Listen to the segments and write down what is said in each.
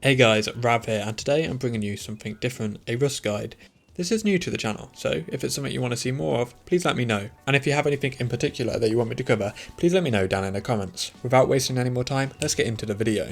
Hey guys, Rav here, and today I'm bringing you something different, a Rust guide. This is new to the channel, so if it's something you want to see more of, please let me know. And if you have anything in particular that you want me to cover, please let me know down in the comments. Without wasting any more time, let's get into the video.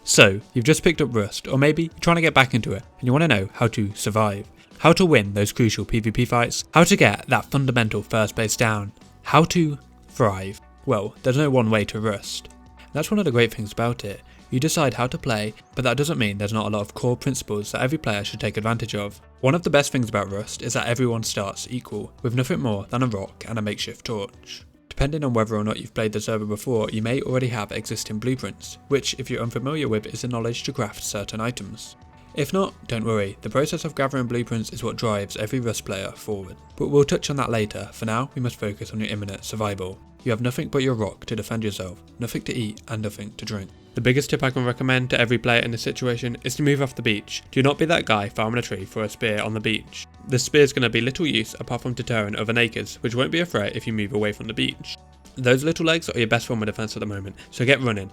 So, you've just picked up Rust, or maybe you're trying to get back into it, and you want to know how to survive. How to win those crucial PvP fights, how to get that fundamental first base down, how to thrive. Well, there's no one way to Rust. That's one of the great things about it. You decide how to play, but that doesn't mean there's not a lot of core principles that every player should take advantage of. One of the best things about Rust is that everyone starts equal, with nothing more than a rock and a makeshift torch. Depending on whether or not you've played the server before, you may already have existing blueprints, which if you're unfamiliar with is the knowledge to craft certain items. If not, don't worry, the process of gathering blueprints is what drives every Rust player forward. But we'll touch on that later. For now, we must focus on your imminent survival. You have nothing but your rock to defend yourself, nothing to eat and nothing to drink. The biggest tip I can recommend to every player in this situation is to move off the beach. Do not be that guy farming a tree for a spear on the beach. The spear is going to be little use apart from deterring other nakeds, which won't be a threat if you move away from the beach. Those little legs are your best form of defense at the moment, so get running.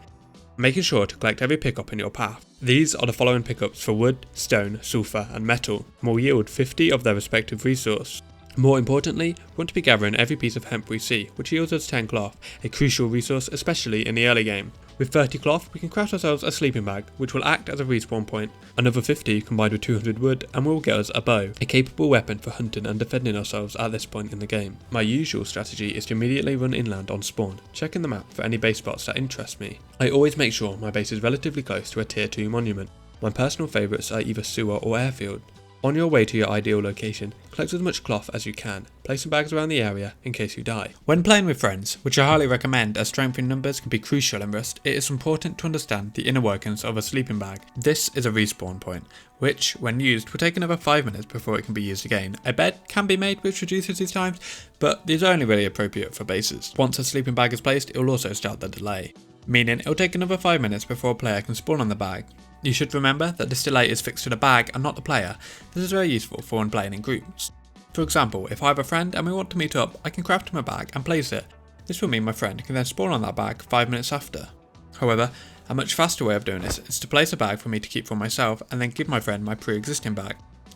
Making sure to collect every pickup in your path. These are the following pickups for wood, stone, sulfur and metal, and will yield 50 of their respective resource. More importantly, we want to be gathering every piece of hemp we see, which yields us 10 cloth, a crucial resource especially in the early game. With 30 cloth, we can craft ourselves a sleeping bag, which will act as a respawn point. Another 50 combined with 200 wood and will get us a bow, a capable weapon for hunting and defending ourselves at this point in the game. My usual strategy is to immediately run inland on spawn, checking the map for any base spots that interest me. I always make sure my base is relatively close to a tier 2 monument. My personal favourites are either sewer or airfield. On your way to your ideal location, collect as much cloth as you can, place some bags around the area in case you die. When playing with friends, which I highly recommend as strength in numbers can be crucial in Rust, it is important to understand the inner workings of a sleeping bag. This is a respawn point, which, when used, will take another 5 minutes before it can be used again. A bed can be made which reduces these times, but these are only really appropriate for bases. Once a sleeping bag is placed, it will also start the delay, meaning it will take another 5 minutes before a player can spawn on the bag. You should remember that this delay is fixed to the bag and not the player. This is very useful for when playing in groups. For example, if I have a friend and we want to meet up, I can craft him a bag and place it. This will mean my friend can then spawn on that bag 5 minutes after. However, a much faster way of doing this is to place a bag for me to keep for myself and then give my friend my pre-existing bag.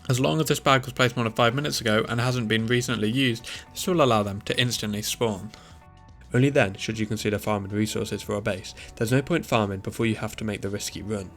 As long as this bag was placed more than 5 minutes ago and hasn't been recently used, this will allow them to instantly spawn. Only then should you consider farming resources for a base. There's no point farming before you have to make the risky run.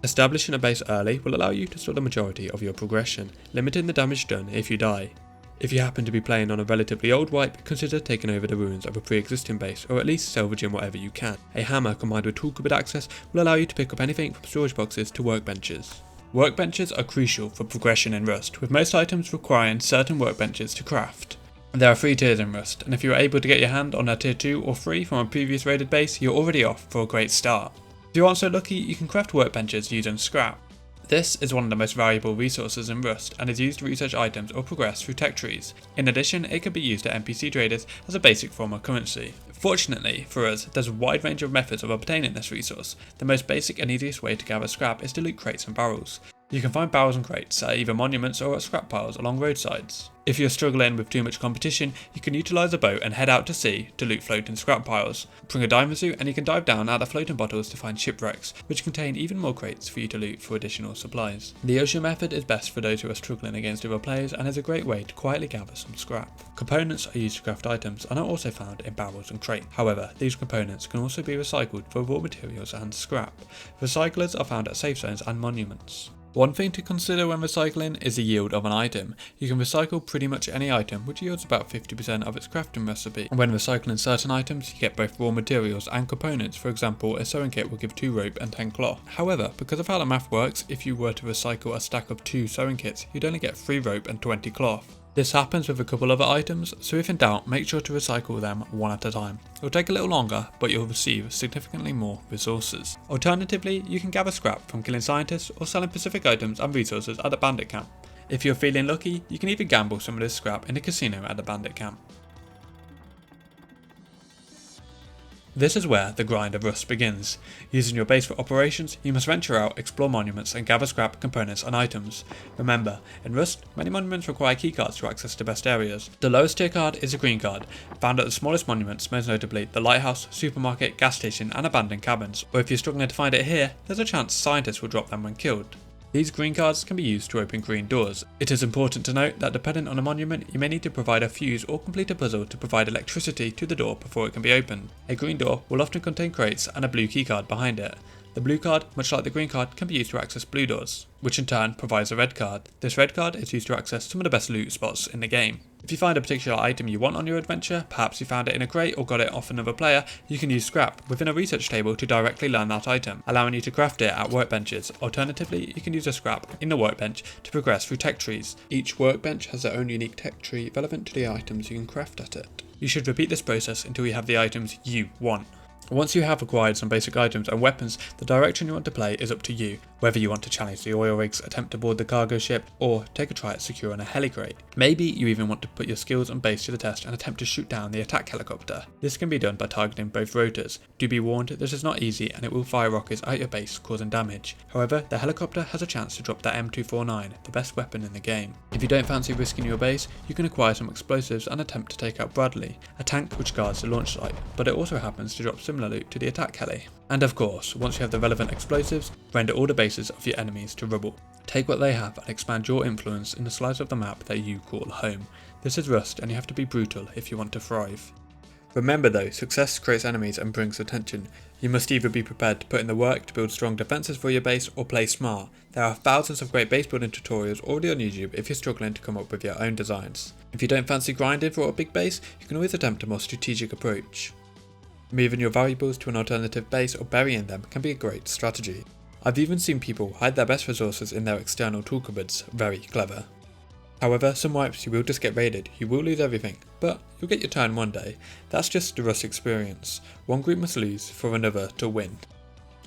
Establishing a base early will allow you to stop the majority of your progression, limiting the damage done if you die. If you happen to be playing on a relatively old wipe, consider taking over the ruins of a pre-existing base, or at least salvaging whatever you can. A hammer combined with tool cupboard access will allow you to pick up anything from storage boxes to workbenches. Workbenches are crucial for progression in Rust, with most items requiring certain workbenches to craft. There are 3 tiers in Rust, and if you are able to get your hand on a tier 2 or 3 from a previous raided base, you're already off for a great start. If you aren't so lucky, you can craft workbenches using scrap. This is one of the most valuable resources in Rust and is used to research items or progress through tech trees. In addition, it can be used at NPC traders as a basic form of currency. Fortunately for us, there's a wide range of methods of obtaining this resource. The most basic and easiest way to gather scrap is to loot crates and barrels. You can find barrels and crates at either monuments or at scrap piles along roadsides. If you're struggling with too much competition, you can utilise a boat and head out to sea to loot floating scrap piles. Bring a diver suit and you can dive down at the floating bottles to find shipwrecks, which contain even more crates for you to loot for additional supplies. The ocean method is best for those who are struggling against other players and is a great way to quietly gather some scrap. Components are used to craft items and are also found in barrels and crates. However, these components can also be recycled for raw materials and scrap. Recyclers are found at safe zones and monuments. One thing to consider when recycling is the yield of an item. You can recycle pretty much any item, which yields about 50% of its crafting recipe. And when recycling certain items, you get both raw materials and components. For example, a sewing kit will give 2 rope and 10 cloth. However, because of how the math works, if you were to recycle a stack of 2 sewing kits, you'd only get 3 rope and 20 cloth. This happens with a couple other items, so if in doubt, make sure to recycle them one at a time. It will take a little longer, but you'll receive significantly more resources. Alternatively, you can gather scrap from killing scientists or selling specific items and resources at the bandit camp. If you're feeling lucky, you can even gamble some of this scrap in a casino at the bandit camp. This is where the grind of Rust begins. Using your base for operations, you must venture out, explore monuments and gather scrap, components and items. Remember, in Rust, many monuments require keycards to access the best areas. The lowest tier card is a green card, found at the smallest monuments, most notably the lighthouse, supermarket, gas station and abandoned cabins, or if you're struggling to find it here, there's a chance scientists will drop them when killed. These green cards can be used to open green doors. It is important to note that depending on a monument, you may need to provide a fuse or complete a puzzle to provide electricity to the door before it can be opened. A green door will often contain crates and a blue keycard behind it. The blue card, much like the green card, can be used to access blue doors, which in turn provides a red card. This red card is used to access some of the best loot spots in the game. If you find a particular item you want on your adventure, perhaps you found it in a crate or got it off another player, you can use scrap within a research table to directly learn that item, allowing you to craft it at workbenches. Alternatively, you can use a scrap in the workbench to progress through tech trees. Each workbench has their own unique tech tree relevant to the items you can craft at it. You should repeat this process until you have the items you want. Once you have acquired some basic items and weapons, the direction you want to play is up to you, whether you want to challenge the oil rigs, attempt to board the cargo ship, or take a try at securing a heli crate. Maybe you even want to put your skills and base to the test and attempt to shoot down the attack helicopter. This can be done by targeting both rotors. Do be warned, this is not easy and it will fire rockets at your base, causing damage. However, the helicopter has a chance to drop that M249, the best weapon in the game. If you don't fancy risking your base, you can acquire some explosives and attempt to take out Bradley, a tank which guards the launch site, but it also happens to drop similar loot to the attack heli. And of course, once you have the relevant explosives, render all the bases of your enemies to rubble. Take what they have and expand your influence in the slice of the map that you call home. This is Rust and you have to be brutal if you want to thrive. Remember though, success creates enemies and brings attention. You must either be prepared to put in the work to build strong defences for your base or play smart. There are thousands of great base building tutorials already on YouTube if you're struggling to come up with your own designs. If you don't fancy grinding for a big base, you can always attempt a more strategic approach. Moving your valuables to an alternative base or burying them can be a great strategy. I've even seen people hide their best resources in their external tool cupboards, very clever. However, some wipes you will just get raided, you will lose everything, but you'll get your turn one day. That's just the Rust experience. One group must lose for another to win.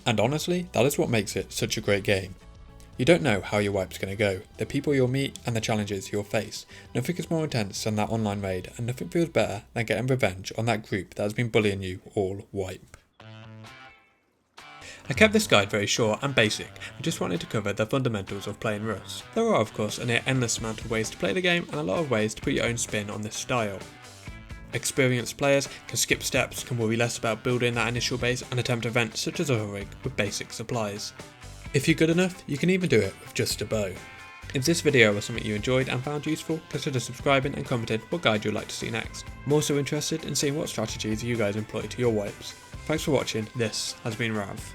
And honestly, that is what makes it such a great game. You don't know how your wipe's going to go, the people you'll meet and the challenges you'll face. Nothing is more intense than that online raid, and nothing feels better than getting revenge on that group that has been bullying you all wipe. I kept this guide very short and basic, I just wanted to cover the fundamentals of playing Rust. There are of course a near endless amount of ways to play the game and a lot of ways to put your own spin on this style. Experienced players can skip steps, can worry less about building that initial base and attempt events such as oil rig with basic supplies. If you're good enough, you can even do it with just a bow. If this video was something you enjoyed and found useful, consider subscribing and commenting what guide you'd like to see next. I'm also interested in seeing what strategies you guys employ to your wipes. Thanks for watching, this has been Rav.